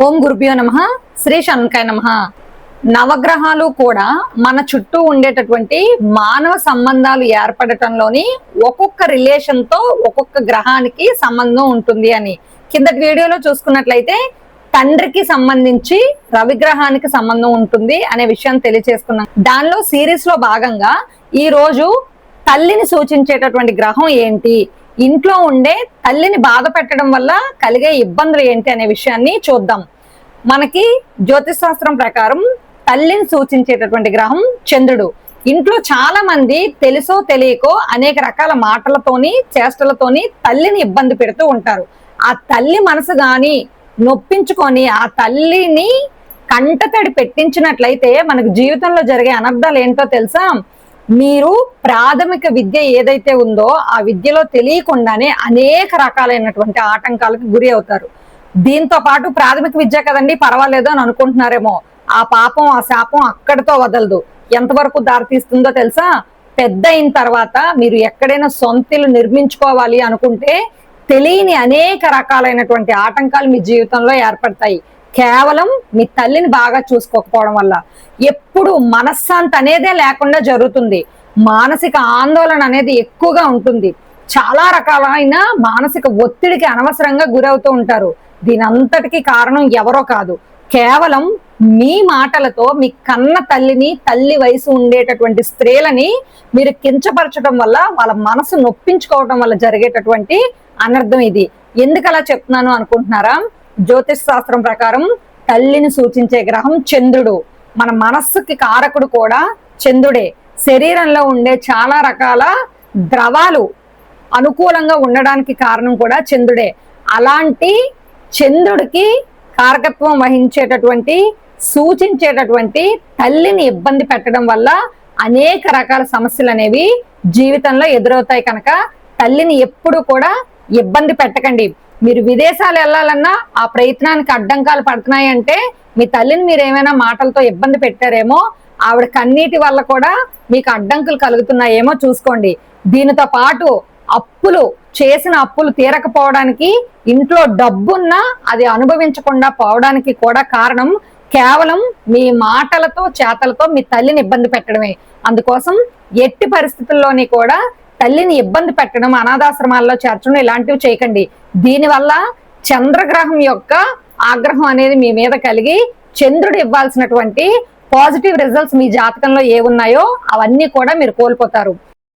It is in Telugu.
ఓం గురుభ్యో నమః. శ్రీ శంకాయ నమః. నవగ్రహాలు కూడా మన చుట్టూ ఉండేటటువంటి మానవ సంబంధాలు ఏర్పడటంలోని ఒక్కొక్క రిలేషన్ తో ఒక్కొక్క గ్రహానికి సంబంధం ఉంటుంది అని కిందటి వీడియోలో చూసుకున్నట్లయితే తండ్రికి సంబంధించి రవిగ్రహానికి సంబంధం ఉంటుంది అనే విషయాన్ని తెలియజేసుకున్నాం. దానిలో సిరీస్ లో భాగంగా ఈ రోజు తల్లిని సూచించేటటువంటి గ్రహం ఏంటి, ఇంట్లో ఉండే తల్లిని బాధ పెట్టడం వల్ల కలిగే ఇబ్బందులు ఏంటి అనే విషయాన్ని చూద్దాం. మనకి జ్యోతిష్ శాస్త్రం ప్రకారం తల్లిని సూచించేటటువంటి గ్రహం చంద్రుడు. ఇంట్లో చాలా మంది తెలుసో తెలియకో అనేక రకాల మాటలతోని చేష్టలతోని తల్లిని ఇబ్బంది పెడుతూ ఉంటారు. ఆ తల్లి మనసు గాని నొప్పించుకొని ఆ తల్లిని కంటతడి పెట్టించినట్లయితే మనకు జీవితంలో జరిగే అనర్థాలు ఏంటో తెలుసా? మీరు ప్రాథమిక విద్య ఏదైతే ఉందో ఆ విద్యలో తెలియకుండానే అనేక రకాలైనటువంటి ఆటంకాలకు గురి అవుతారు. దీంతో పాటు ప్రాథమిక విద్య కదండి పర్వాలేదు అని అనుకుంటున్నారేమో, ఆ పాపం ఆ శాపం అక్కడితో వదలదు. ఎంతవరకు దారితీస్తుందో తెలుసా? పెద్ద అయిన తర్వాత మీరు ఎక్కడైనా సొంతలు నిర్మించుకోవాలి అనుకుంటే తెలియని అనేక రకాలైనటువంటి ఆటంకాలు మీ జీవితంలో ఏర్పడతాయి. కేవలం మీ తల్లిని బాగా చూసుకోకపోవడం వల్ల. ఎప్పుడు మనశ్శాంతి అనేదే లేకుండా జరుగుతుంది. మానసిక ఆందోళన అనేది ఎక్కువగా ఉంటుంది. చాలా రకాలైన మానసిక ఒత్తిడికి అనవసరంగా గురవుతూ ఉంటారు. దీని అంతటికి కారణం ఎవరో కాదు, కేవలం మీ మాటలతో మీ కన్న తల్లిని, తల్లి వయసు ఉండేటటువంటి స్త్రీలని మీరు కించపరచడం వల్ల, వాళ్ళ మనసు నొప్పించుకోవడం వల్ల జరిగేటటువంటి అనర్థం ఇది. ఎందుకు అలా చెప్తున్నాను అనుకుంటున్నారా? జ్యోతిష్ శాస్త్రం ప్రకారం తల్లిని సూచించే గ్రహం చంద్రుడు. మన మనస్సుకి కారకుడు కూడా చంద్రుడే. శరీరంలో ఉండే చాలా రకాల ద్రవాలు అనుకూలంగా ఉండడానికి కారణం కూడా చంద్రుడే. అలాంటి చంద్రుడికి కారకత్వం వహించేటటువంటి, సూచించేటటువంటి తల్లిని ఇబ్బంది పెట్టడం వల్ల అనేక రకాల సమస్యలు అనేవి జీవితంలో ఎదురవుతాయి. కనుక తల్లిని ఎప్పుడు కూడా ఇబ్బంది పెట్టకండి. మీరు విదేశాలు వెళ్ళాలన్నా ఆ ప్రయత్నానికి అడ్డంకాలు పడుతున్నాయి అంటే మీ తల్లిని మీరు ఏమైనా మాటలతో ఇబ్బంది పెట్టారేమో, ఆవిడ కన్నీటి వల్ల కూడా మీకు అడ్డంకులు కలుగుతున్నాయేమో చూసుకోండి. దీనితో పాటు చేసిన అప్పులు తీరకపోవడానికి, ఇంట్లో డబ్బున్నా అది అనుభవించకుండా పోవడానికి కూడా కారణం కేవలం మీ మాటలతో చేతలతో మీ తల్లిని ఇబ్బంది పెట్టడమే. అందుకోసం ఎట్టి పరిస్థితుల్లోని కూడా తల్లిని ఇబ్బంది పెట్టడం, అనాథాశ్రమాల్లో చేర్చడం ఇలాంటివి చేయకండి. దీనివల్ల చంద్రగ్రహం యొక్క ఆగ్రహం అనేది మీ మీద కలిగి చంద్రుడు ఇవ్వాల్సినటువంటి పాజిటివ్ రిజల్ట్స్ మీ జాతకంలో ఏ ఉన్నాయో అవన్నీ కూడా మీరు కోల్పోతారు.